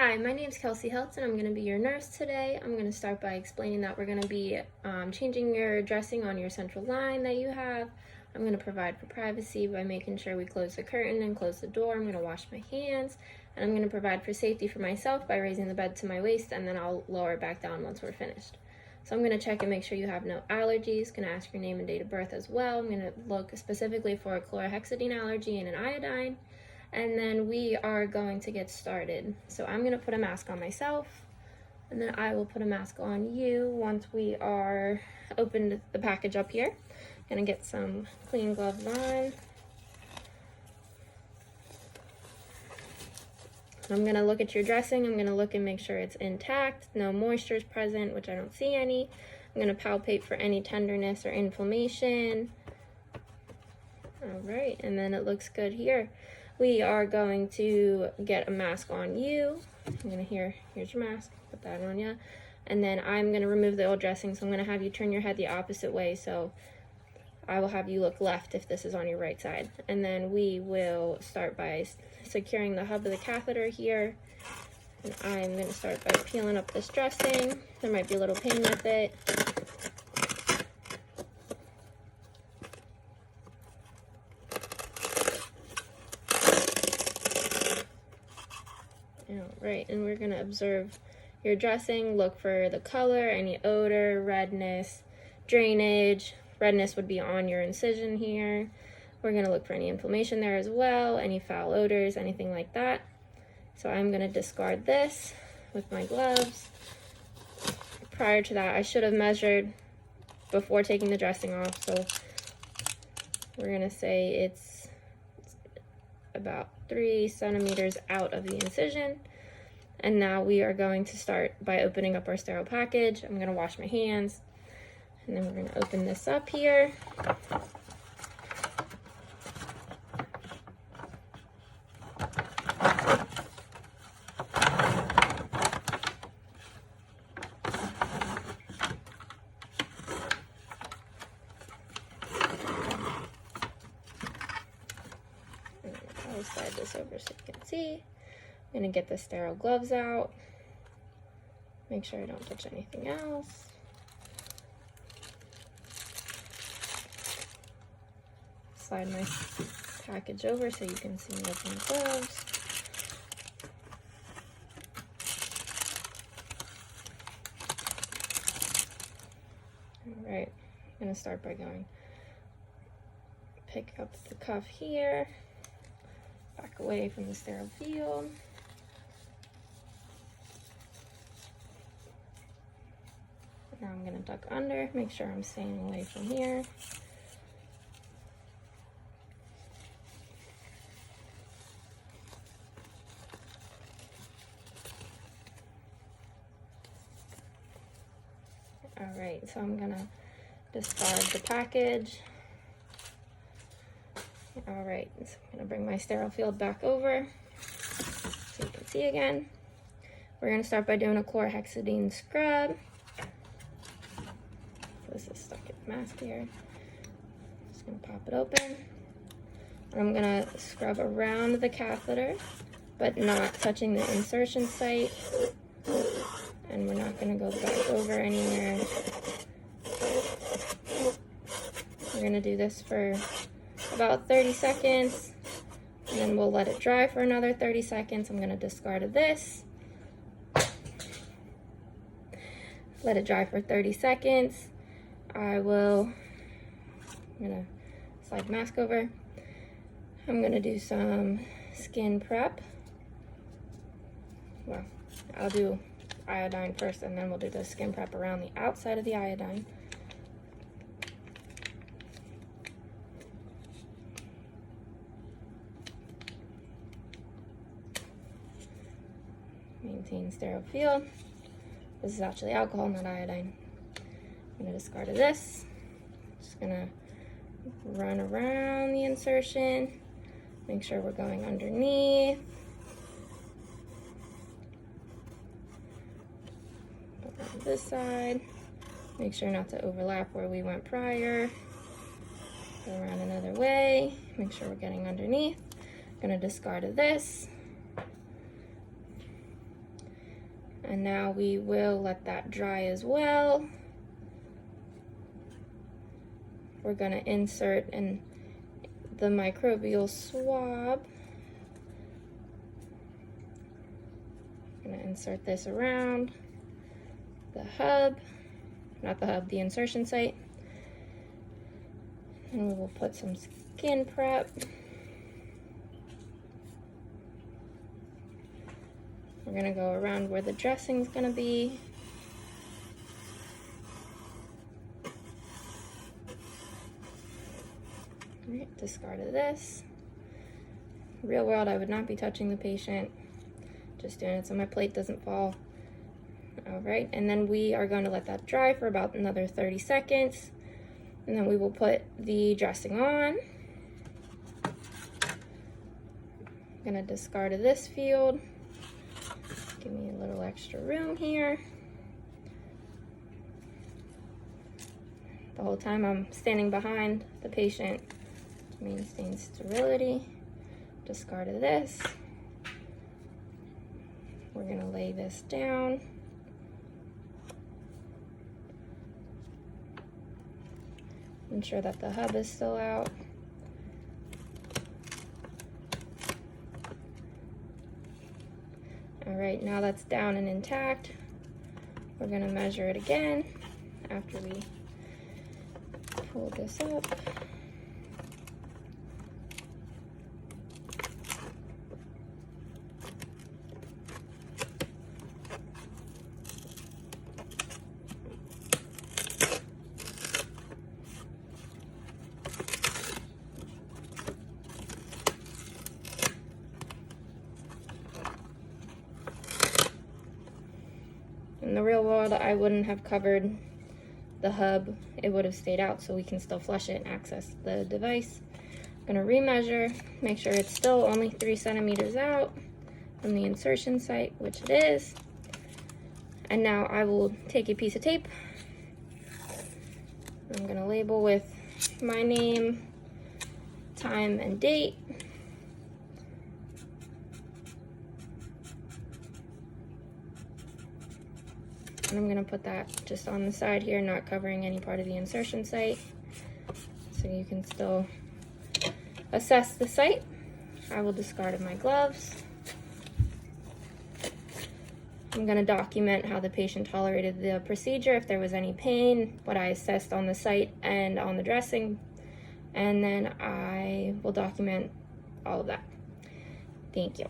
Hi, my name is Kelsey Hiltz and I'm going to be your nurse today. I'm going to start by explaining that we're going to be changing your dressing on your central line that you have. I'm going to provide for privacy by making sure we close the curtain and close the door. I'm going to wash my hands, and I'm going to provide for safety for myself by raising the bed to my waist, and then I'll lower it back down once we're finished. So I'm going to check and make sure you have no allergies. Going to ask your name and date of birth as well. I'm going to look specifically for a chlorhexidine allergy and an iodine. And then we are going to get started. So I'm going to put a mask on myself, and then I will put a mask on you once we are opened the package up here. Going to get some clean gloves on. I'm going to look at your dressing. I'm going to look and make sure it's intact, no moisture is present, which I don't see any. I'm going to palpate for any tenderness or inflammation. All right, and then it looks good here. We are going to get a mask on you. I'm gonna here's your mask, put that on you. And then I'm gonna remove the old dressing, so I'm gonna have you turn your head the opposite way, so I will have you look left if this is on your right side. And then we will start by securing the hub of the catheter here. And I'm gonna start by peeling up this dressing. There might be a little pain with it. Right, and we're going to observe your dressing, look for the color, any odor, redness, drainage. Redness would be on your incision here. We're going to look for any inflammation there as well, any foul odors, anything like that. So I'm going to discard this with my gloves. Prior to that, I should have measured before taking the dressing off, so we're going to say it's about 3 centimeters out of the incision. And now we are going to start by opening up our sterile package. I'm going to wash my hands, and then we're going to open this up here. I'll slide this over so you can see. I'm going to get the sterile gloves out. Make sure I don't touch anything else. Slide my package over so you can see me open the gloves. All right, I'm going to start by pick up the cuff here, back away from the sterile field. Now I'm going to duck under, make sure I'm staying away from here. All right, so I'm going to discard the package. All right, so I'm going to bring my sterile field back over so you can see again. We're going to start by doing a chlorhexidine scrub. This is stuck in the mask here. Just gonna pop it open. And I'm gonna scrub around the catheter, but not touching the insertion site. And we're not gonna go back over anywhere. We're gonna do this for about 30 seconds, and then we'll let it dry for another 30 seconds. I'm gonna discard this. Let it dry for 30 seconds. I'm gonna slide the mask over. I'm gonna do some skin prep. Well, I'll do iodine first, and then we'll do the skin prep around the outside of the iodine. Maintain sterile field. This is actually alcohol, not iodine. I'm gonna discard of this. Just gonna run around the insertion. Make sure we're going underneath. On this side. Make sure not to overlap where we went prior. Go around another way. Make sure we're getting underneath. I'm gonna discard of this. And now we will let that dry as well. We're going to insert in the microbial swab. I'm going to insert this around the hub, not the hub, the insertion site. And we will put some skin prep. We're going to go around where the dressing's going to be. All right, discard of this. Real world, I would not be touching the patient. Just doing it so my plate doesn't fall. All right, and then we are going to let that dry for about another 30 seconds. And then we will put the dressing on. I'm going to discard of this field. Give me a little extra room here. The whole time I'm standing behind the patient to maintain sterility. Discard of this. We're going to lay this down. Ensure that the hub is still out. All right, now that's down and intact. We're going to measure it again after we pull this up. In the real world, I wouldn't have covered the hub. It would have stayed out so we can still flush it and access the device. I'm gonna remeasure, make sure it's still only 3 centimeters out from the insertion site, which it is. And now I will take a piece of tape. I'm gonna label with my name, time, and date. And I'm going to put that just on the side here, not covering any part of the insertion site, so you can still assess the site. I will discard my gloves. I'm going to document how the patient tolerated the procedure, if there was any pain, what I assessed on the site and on the dressing, and then I will document all of that. Thank you.